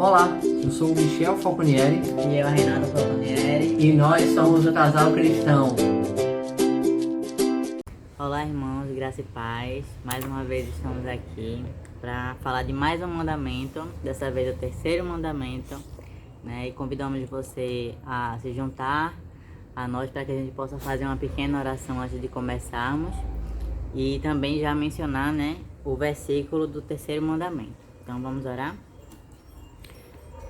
Olá, eu sou o Michel Falconieri E eu, Renato Falconieri. e nós somos o Casal Cristão. Olá, irmãos, graça e paz. Mais uma vez estamos aqui para falar de mais um mandamento, dessa vez o terceiro mandamento, né? E convidamos você a se juntar a nós para que a gente possa fazer uma pequena oração antes de começarmos e também já mencionar, né, o versículo do terceiro mandamento. Então vamos orar?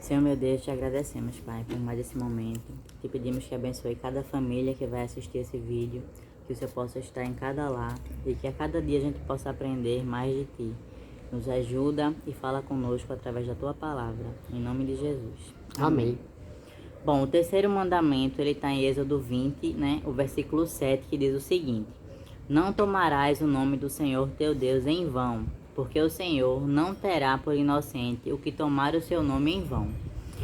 Senhor meu Deus, te agradecemos, Pai, por mais esse momento. Te pedimos que abençoe cada família que vai assistir esse vídeo, que o Senhor possa estar em cada lar e que a cada dia a gente possa aprender mais de Ti. Nos ajuda e fala conosco através da Tua palavra, em nome de Jesus. Amém. Bom, o terceiro mandamento, ele está em Êxodo 20, né, o versículo 7, que diz o seguinte: Não tomarás o nome do Senhor teu Deus em vão, porque o Senhor não terá por inocente o que tomar o seu nome em vão.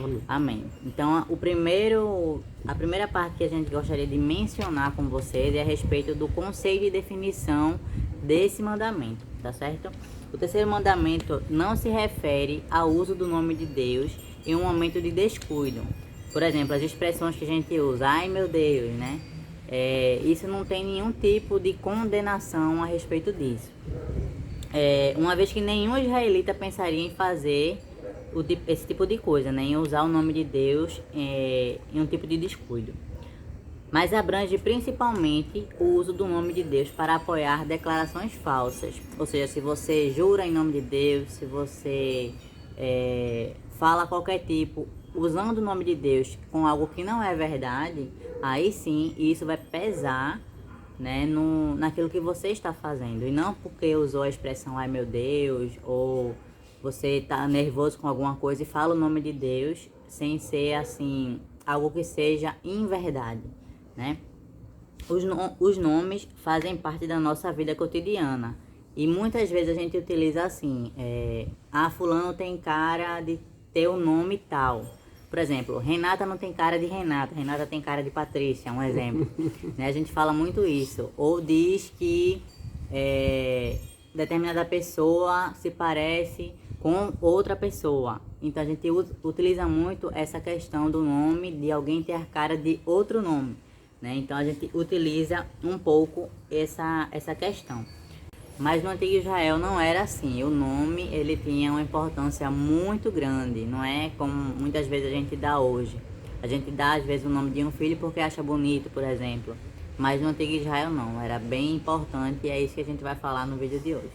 Amém. Amém. Então, a primeira parte que a gente gostaria de mencionar com vocês é a respeito do conceito e definição desse mandamento, tá certo? O terceiro mandamento não se refere ao uso do nome de Deus em um momento de descuido. Por exemplo, as expressões que a gente usa, ai meu Deus, né? Isso não tem nenhum tipo de condenação a respeito disso. Uma vez que nenhum israelita pensaria em fazer esse tipo de coisa, né? Em usar o nome de Deus em um tipo de descuido. Mas abrange principalmente o uso do nome de Deus para apoiar declarações falsas. Ou seja, se você jura em nome de Deus, se você fala qualquer tipo, usando o nome de Deus com algo que não é verdade, aí sim isso vai pesar, né, naquilo que você está fazendo. E não porque usou a expressão ai meu Deus, ou você está nervoso com alguma coisa e fala o nome de Deus sem ser assim, algo que seja inverdade, né? Os nomes fazem parte da nossa vida cotidiana. E muitas vezes a gente utiliza assim, fulano tem cara de ter o nome tal. Por exemplo, Renata não tem cara de Renata, Renata tem cara de Patrícia, um exemplo. Né? A gente fala muito isso. Ou diz que determinada pessoa se parece com outra pessoa. Então a gente utiliza muito essa questão do nome, de alguém ter a cara de outro nome. Né? Então a gente utiliza um pouco essa questão. Mas no antigo Israel não era assim. O nome, ele tinha uma importância muito grande. Não é como muitas vezes a gente dá hoje. A gente dá às vezes o nome de um filho porque acha bonito, por exemplo. Mas no antigo Israel não. Era bem importante e é isso que a gente vai falar no vídeo de hoje.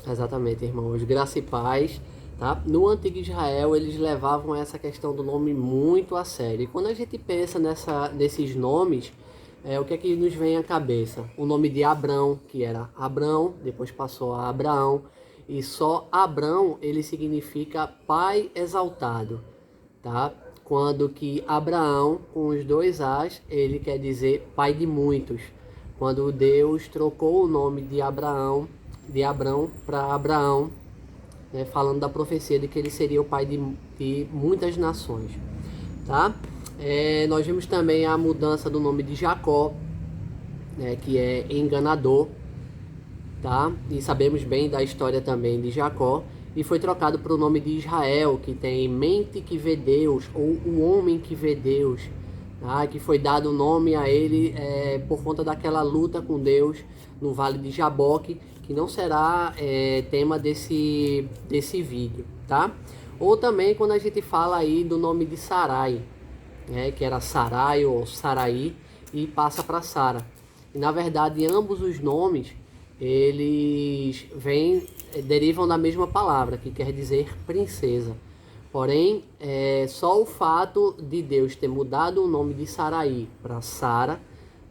Exatamente, irmãos. Graça e paz. Tá? No antigo Israel, eles levavam essa questão do nome muito a sério. E quando a gente pensa nesses nomes, o que é que nos vem à cabeça? O nome de Abrão, que era Abrão, depois passou a Abraão. E só Abrão, ele significa pai exaltado. Tá? Quando que Abraão, com os dois As, ele quer dizer pai de muitos. Quando Deus trocou o nome de Abrão para Abraão, né, falando da profecia de que ele seria o pai de muitas nações. Tá? Nós vimos também a mudança do nome de Jacó, né, que é enganador. Tá? E sabemos bem da história também de Jacó. E foi trocado para o nome de Israel, que tem mente que vê Deus, ou o homem que vê Deus. Tá? Que foi dado o nome a ele por conta daquela luta com Deus no Vale de Jaboque, que não será tema desse vídeo. Tá? Ou também quando a gente fala aí do nome de Sarai, que era Sarai ou Sarai, e passa para Sara. E na verdade ambos os nomes eles derivam da mesma palavra, que quer dizer princesa. Porém, só o fato de Deus ter mudado o nome de Sarai para Sara,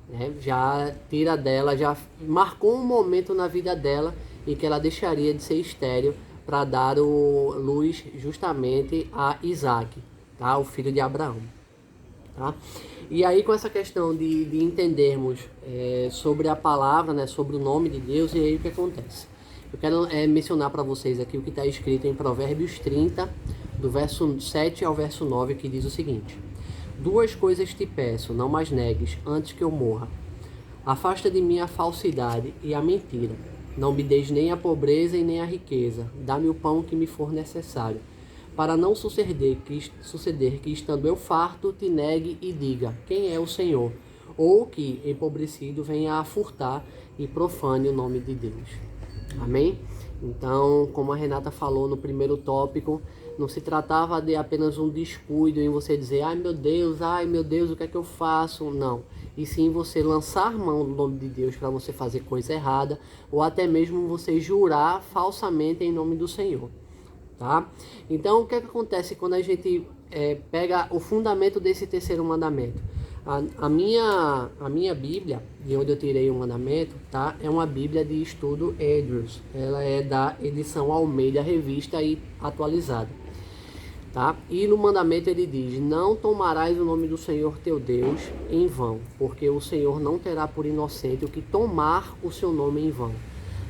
né, já tira dela, já marcou um momento na vida dela em que ela deixaria de ser estéril para dar luz justamente a Isaac, tá, o filho de Abraão. Tá? E aí com essa questão de entendermos sobre a palavra, né, sobre o nome de Deus, e aí o que acontece? Eu quero mencionar para vocês aqui o que está escrito em Provérbios 30, do verso 7 ao verso 9, que diz o seguinte: Duas coisas te peço, não mais negues, antes que eu morra. Afasta de mim a falsidade e a mentira. Não me deis nem a pobreza e nem a riqueza. Dá-me o pão que me for necessário, para não suceder que estando eu farto, te negue e diga, quem é o Senhor? Ou que, empobrecido, venha a furtar e profane o nome de Deus. Amém? Então, como a Renata falou no primeiro tópico, não se tratava de apenas um descuido em você dizer, ai meu Deus, o que é que eu faço? Não. E sim você lançar mão do nome de Deus para você fazer coisa errada, ou até mesmo você jurar falsamente em nome do Senhor. Tá? Então, o que é que acontece quando a gente pega o fundamento desse terceiro mandamento? A minha Bíblia, de onde eu tirei o mandamento, tá? É uma Bíblia de estudo Andrews. Ela é da edição Almeida, revista e atualizada. Tá? E no mandamento ele diz, não tomarás o nome do Senhor teu Deus em vão, porque o Senhor não terá por inocente o que tomar o seu nome em vão.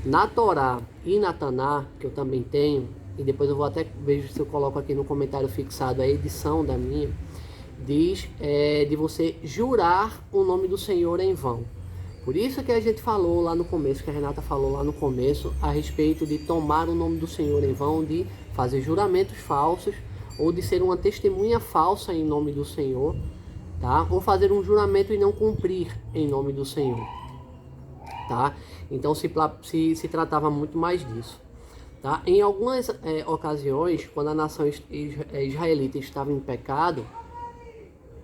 Na Torá e na Taná, que eu também tenho, e depois eu vou até ver se eu coloco aqui no comentário fixado a edição da minha, diz de você jurar o nome do Senhor em vão. Por isso que a gente falou lá no começo, que a Renata falou lá no começo, a respeito de tomar o nome do Senhor em vão, de fazer juramentos falsos, ou de ser uma testemunha falsa em nome do Senhor, tá? Ou fazer um juramento e não cumprir em nome do Senhor, tá? Então se tratava muito mais disso. Tá? Em algumas ocasiões, quando a nação israelita estava em pecado,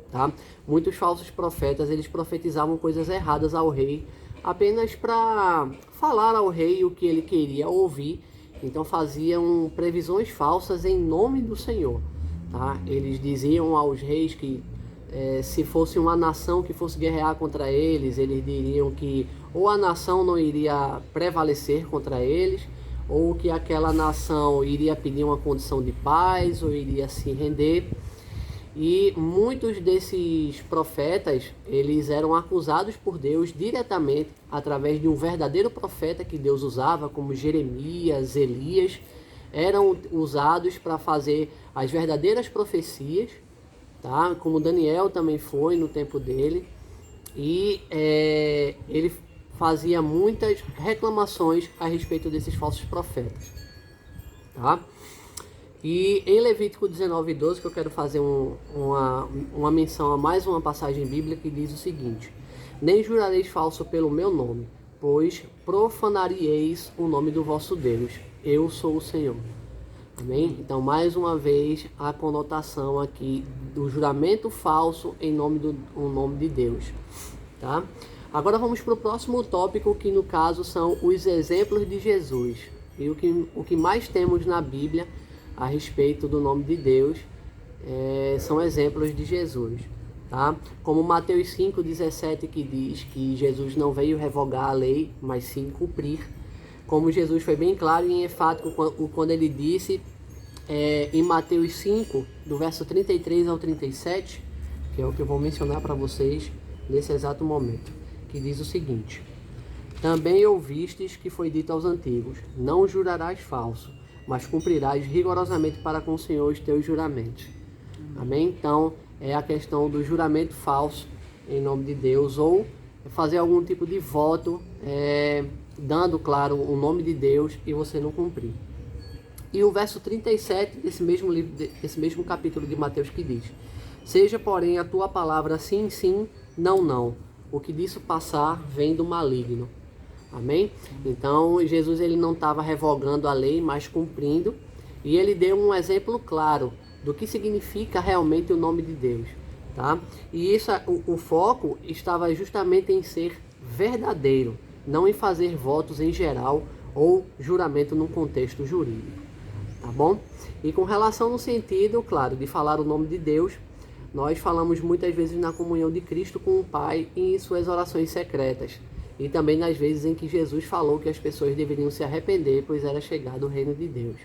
tá? Muitos falsos profetas eles profetizavam coisas erradas ao rei, apenas para falar ao rei o que ele queria ouvir. Então faziam previsões falsas em nome do Senhor. Tá? Eles diziam aos reis que se fosse uma nação que fosse guerrear contra eles, eles diriam que ou a nação não iria prevalecer contra eles, ou que aquela nação iria pedir uma condição de paz, ou iria se render. E muitos desses profetas, eles eram acusados por Deus diretamente, através de um verdadeiro profeta que Deus usava, como Jeremias, Elias, eram usados para fazer as verdadeiras profecias, tá? Como Daniel também foi no tempo dele. E ele fazia muitas reclamações a respeito desses falsos profetas, tá? E em Levítico 19:12, que eu quero fazer uma menção a mais uma passagem bíblica que diz o seguinte: nem jurareis falso pelo meu nome, pois profanareis o nome do vosso Deus. Eu sou o Senhor. Amém? Então, mais uma vez, a conotação aqui do juramento falso em nome de Deus, tá? Agora vamos para o próximo tópico, que no caso são os exemplos de Jesus. E o que mais temos na Bíblia a respeito do nome de Deus são exemplos de Jesus. Tá? Como Mateus 5,17, que diz que Jesus não veio revogar a lei, mas sim cumprir. Como Jesus foi bem claro e enfático quando ele disse em Mateus 5, do verso 33 ao 37, que é o que eu vou mencionar para vocês nesse exato momento, que diz o seguinte: também ouvistes que foi dito aos antigos, não jurarás falso, mas cumprirás rigorosamente para com o Senhor os teus juramentos. Amém? Então, é a questão do juramento falso em nome de Deus, ou fazer algum tipo de voto, dando, claro, o nome de Deus e você não cumprir. E o verso 37 desse mesmo capítulo de Mateus que diz: seja, porém, a tua palavra sim, sim, não, não. O que disso passar vem do maligno. Amém? Então, Jesus ele não estava revogando a lei, mas cumprindo. E ele deu um exemplo claro do que significa realmente o nome de Deus. Tá? E isso, o foco estava justamente em ser verdadeiro, não em fazer votos em geral ou juramento num contexto jurídico. Tá bom? E com relação no sentido, claro, de falar o nome de Deus, nós falamos muitas vezes na comunhão de Cristo com o Pai em suas orações secretas. E também nas vezes em que Jesus falou que as pessoas deveriam se arrepender, pois era chegado o reino de Deus.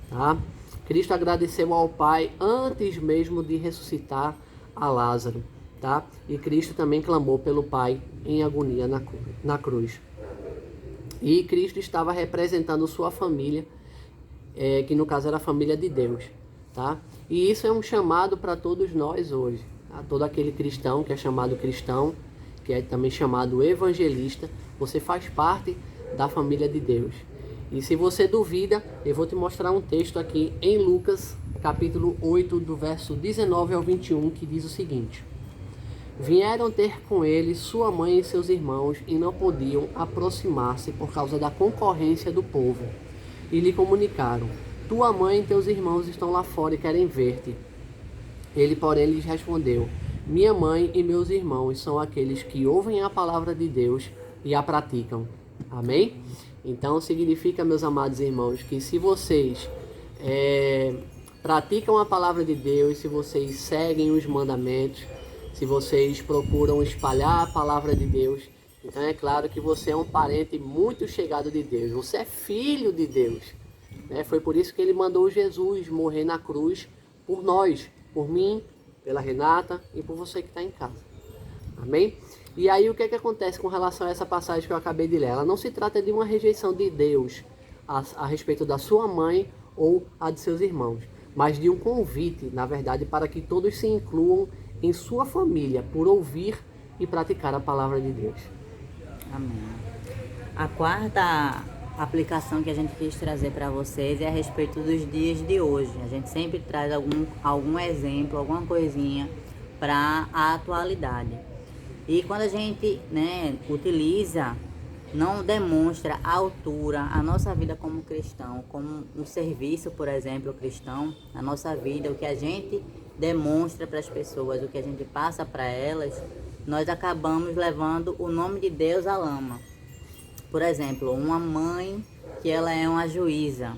Tá? Cristo agradeceu ao Pai antes mesmo de ressuscitar a Lázaro. Tá? E Cristo também clamou pelo Pai em agonia na cruz. E Cristo estava representando sua família, que no caso era a família de Deus. Tá? E isso é um chamado para todos nós hoje. Tá? Todo aquele cristão que é chamado cristão, que é também chamado evangelista, você faz parte da família de Deus. E se você duvida, eu vou te mostrar um texto aqui em Lucas, capítulo 8, do verso 19 ao 21, que diz o seguinte: Vieram ter com ele sua mãe e seus irmãos, e não podiam aproximar-se por causa da concorrência do povo. E lhe comunicaram: Tua mãe e teus irmãos estão lá fora e querem ver-te. Ele, porém, lhes respondeu: Minha mãe e meus irmãos são aqueles que ouvem a palavra de Deus e a praticam. Amém? Então significa, meus amados irmãos, que se vocês praticam a palavra de Deus, se vocês seguem os mandamentos, se vocês procuram espalhar a palavra de Deus, então é claro que você é um parente muito chegado de Deus. Você é filho de Deus. Foi por isso que ele mandou Jesus morrer na cruz por nós, por mim, pela Renata e por você que está em casa. Amém? E aí o que acontece com relação a essa passagem que eu acabei de ler? Ela não se trata de uma rejeição de Deus a respeito da sua mãe ou a de seus irmãos, mas de um convite, na verdade, para que todos se incluam em sua família, por ouvir e praticar a palavra de Deus. Amém. A quarta aplicação que a gente quis trazer para vocês é a respeito dos dias de hoje. A gente sempre traz algum exemplo, alguma coisinha para a atualidade. E quando a gente utiliza, não demonstra a altura, a nossa vida como cristão, como um serviço, por exemplo, cristão, a nossa vida, o que a gente demonstra para as pessoas, o que a gente passa para elas, nós acabamos levando o nome de Deus à lama. Por exemplo, uma mãe que ela é uma juíza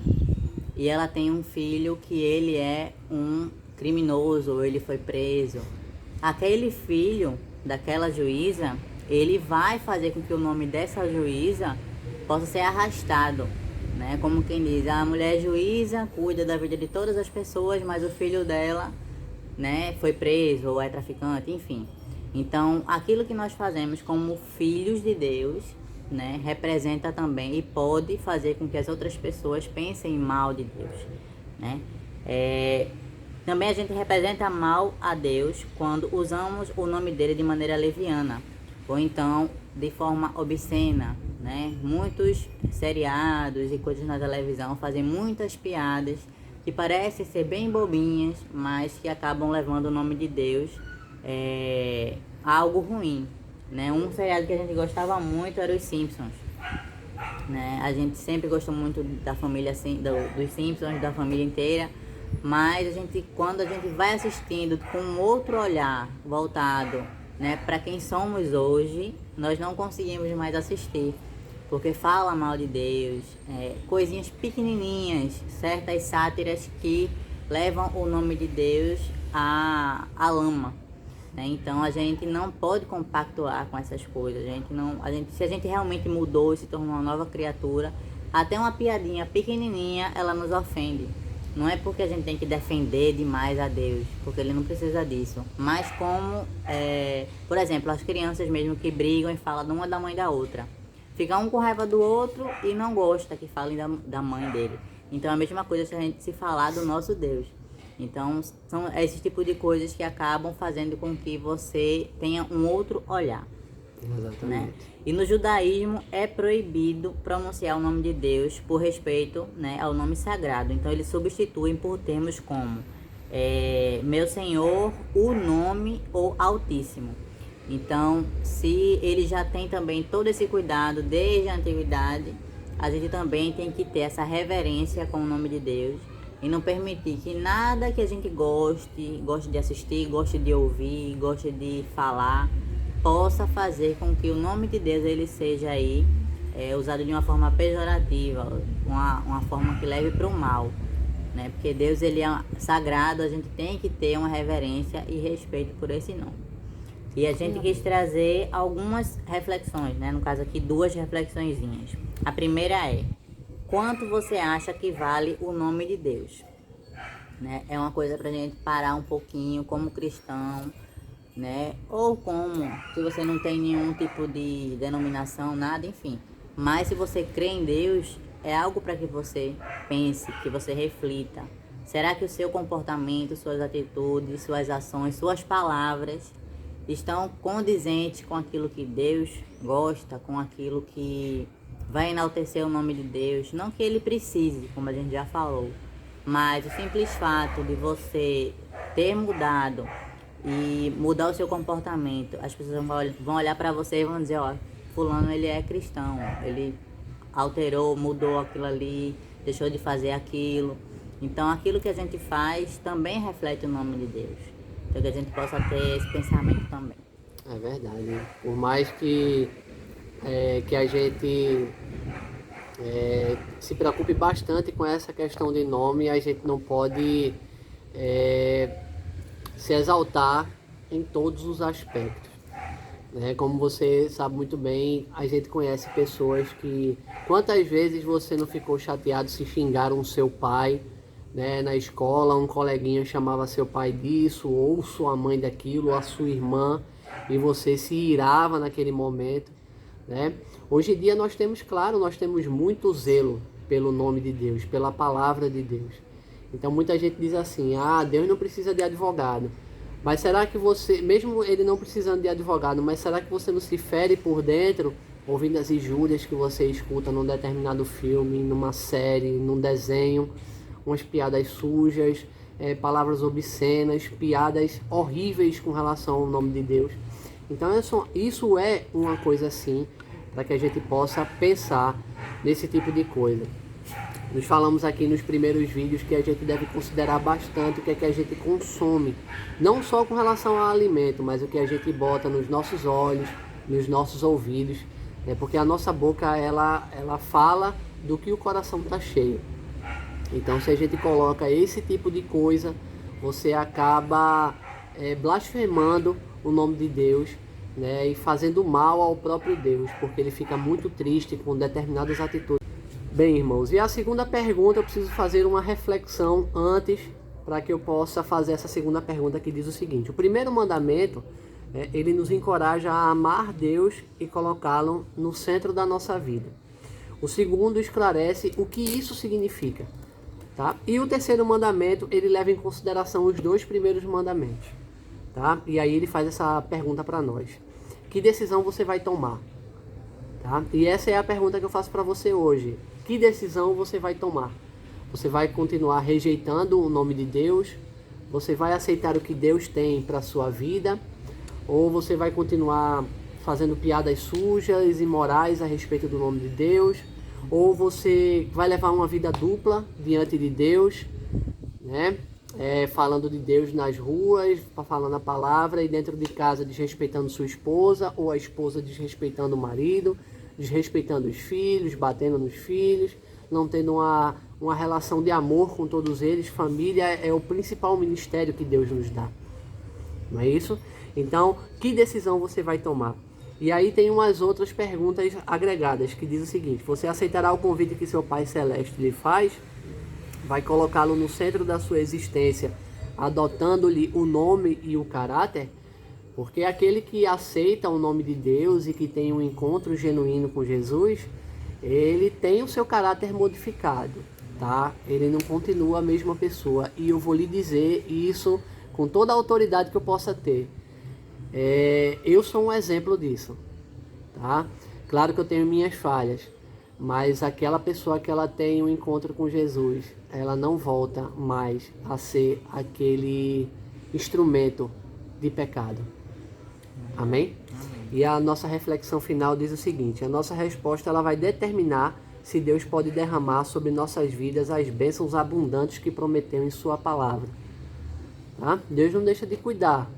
e ela tem um filho que ele é um criminoso, ou ele foi preso. Aquele filho daquela juíza, ele vai fazer com que o nome dessa juíza possa ser arrastado, né? Como quem diz, a mulher juíza cuida da vida de todas as pessoas, mas o filho dela, foi preso ou é traficante, enfim. Então, aquilo que nós fazemos como filhos de Deus, representa também e pode fazer com que as outras pessoas pensem mal de Deus, Também a gente representa mal a Deus quando usamos o nome dele de maneira leviana, ou então de forma obscena, Muitos seriados e coisas na televisão fazem muitas piadas que parecem ser bem bobinhas, mas que acabam levando o nome de Deus a algo ruim, Um seriado que a gente gostava muito era os Simpsons, A gente sempre gostou muito da família, dos Simpsons, da família inteira, mas quando a gente vai assistindo com outro olhar voltado, para quem somos hoje, nós não conseguimos mais assistir, porque fala mal de Deus, coisinhas pequenininhas, certas sátiras que levam o nome de Deus à lama. Então a gente não pode compactuar com essas coisas. Se a gente realmente mudou e se tornou uma nova criatura, até uma piadinha pequenininha ela nos ofende. Não é porque a gente tem que defender demais a Deus, porque ele não precisa disso. Mas como, por exemplo, as crianças mesmo que brigam e falam de uma da mãe da outra. Fica um com raiva do outro e não gosta que falem da mãe dele. Então é a mesma coisa se a gente se falar do nosso Deus. Então são esse tipo de coisas que acabam fazendo com que você tenha um outro olhar. Exatamente. E no judaísmo é proibido pronunciar o nome de Deus por respeito ao nome sagrado. Então eles substituem por termos como meu Senhor, o nome ou Altíssimo. Então, se ele já tem também todo esse cuidado desde a antiguidade, a gente também tem que ter essa reverência com o nome de Deus e não permitir que nada que a gente goste de assistir, goste de ouvir, goste de falar, possa fazer com que o nome de Deus ele seja aí usado de uma forma pejorativa, uma forma que leve para o mal, Porque Deus ele é sagrado, a gente tem que ter uma reverência e respeito por esse nome. E a gente quis trazer algumas reflexões, No caso aqui, 2 reflexõezinhas. A primeira é: quanto você acha que vale o nome de Deus? É uma coisa pra gente parar um pouquinho como cristão, Ou como, se você não tem nenhum tipo de denominação, nada, enfim. Mas se você crê em Deus, é algo para que você pense, que você reflita. Será que o seu comportamento, suas atitudes, suas ações, suas palavras estão condizentes com aquilo que Deus gosta, com aquilo que vai enaltecer o nome de Deus? Não que ele precise, como a gente já falou, Mas o simples fato de você ter mudado e mudar o seu comportamento, as pessoas vão olhar para você e vão dizer, ó, fulano ele é cristão, ele alterou, mudou aquilo ali, deixou de fazer aquilo. Então aquilo que a gente faz também reflete o nome de Deus. Então que a gente possa ter esse pensamento também. É verdade. Por mais que a gente se preocupe bastante com essa questão de nome, a gente não pode se exaltar em todos os aspectos. Como você sabe muito bem, a gente conhece pessoas que... Quantas vezes você não ficou chateado se xingaram o seu pai, na escola, um coleguinha chamava seu pai disso, ou sua mãe daquilo, ou a sua irmã, e você se irava naquele momento, Hoje em dia nós temos muito zelo pelo nome de Deus, pela palavra de Deus. Então muita gente diz assim, Deus não precisa de advogado. Mas será que você, mesmo ele não precisando de advogado, mas será que você não se fere por dentro, ouvindo as injúrias que você escuta num determinado filme, numa série, num desenho, umas piadas sujas, palavras obscenas, piadas horríveis com relação ao nome de Deus? Então isso é uma coisa assim, para que a gente possa pensar nesse tipo de coisa. Nós falamos aqui nos primeiros vídeos que a gente deve considerar bastante o que é que a gente consome, não só com relação ao alimento, mas o que a gente bota nos nossos olhos, nos nossos ouvidos, porque a nossa boca ela fala do que o coração está cheio. Então se a gente coloca esse tipo de coisa, você acaba blasfemando o nome de Deus, e fazendo mal ao próprio Deus, porque ele fica muito triste com determinadas atitudes. Bem, irmãos, e a segunda pergunta, eu preciso fazer uma reflexão antes, para que eu possa fazer essa segunda pergunta, que diz o seguinte: o primeiro mandamento, ele nos encoraja a amar Deus e colocá-lo no centro da nossa vida. O segundo esclarece o que isso significa, tá? E o terceiro mandamento, ele leva em consideração os dois primeiros mandamentos, tá? E aí ele faz essa pergunta para nós: que decisão você vai tomar? Tá? E essa é a pergunta que eu faço para você hoje. Que decisão você vai tomar? Você vai continuar rejeitando o nome de Deus? Você vai aceitar o que Deus tem para a sua vida? Ou você vai continuar fazendo piadas sujas e imorais a respeito do nome de Deus? Ou você vai levar uma vida dupla diante de Deus, falando de Deus nas ruas, falando a palavra, e dentro de casa desrespeitando sua esposa, ou a esposa desrespeitando o marido, desrespeitando os filhos, batendo nos filhos, não tendo uma relação de amor com todos eles. Família é o principal ministério que Deus nos dá, não é isso? Então, que decisão você vai tomar? E aí tem umas outras perguntas agregadas, que diz o seguinte: você aceitará o convite que seu Pai Celeste lhe faz? Vai colocá-lo no centro da sua existência, adotando-lhe o nome e o caráter? Porque aquele que aceita o nome de Deus e que tem um encontro genuíno com Jesus, ele tem o seu caráter modificado, tá? Ele não continua a mesma pessoa. E eu vou lhe dizer isso com toda a autoridade que eu possa ter. Eu sou um exemplo disso, tá? Claro que eu tenho minhas falhas, mas aquela pessoa que ela tem um encontro com Jesus, ela não volta mais a ser aquele instrumento de pecado. Amém? E a nossa reflexão final diz o seguinte: a nossa resposta ela vai determinar se Deus pode derramar sobre nossas vidas as bênçãos abundantes que prometeu em sua palavra. Tá? Deus não deixa de cuidar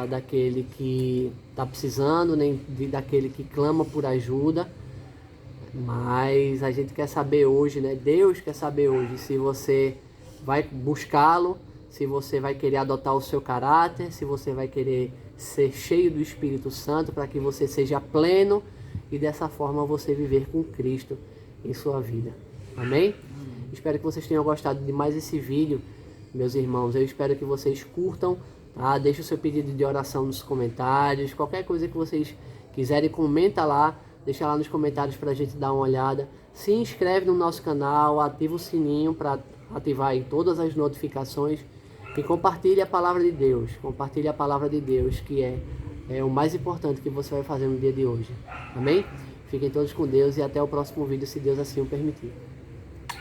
daquele que está precisando, nem daquele que clama por ajuda. Mas a gente quer saber hoje, Deus quer saber hoje se você vai buscá-lo, se você vai querer adotar o seu caráter, se você vai querer ser cheio do Espírito Santo para que você seja pleno e dessa forma você viver com Cristo em sua vida. Amém? Espero que vocês tenham gostado de mais esse vídeo, meus irmãos. Eu espero que vocês curtam, tá? Deixe o seu pedido de oração nos comentários. Qualquer coisa que vocês quiserem, comenta lá. Deixa lá nos comentários para a gente dar uma olhada. Se inscreve no nosso canal, ativa o sininho para ativar aí todas as notificações. E compartilhe a palavra de Deus. Compartilhe a palavra de Deus, que é o mais importante que você vai fazer no dia de hoje. Amém? Fiquem todos com Deus e até o próximo vídeo, se Deus assim o permitir.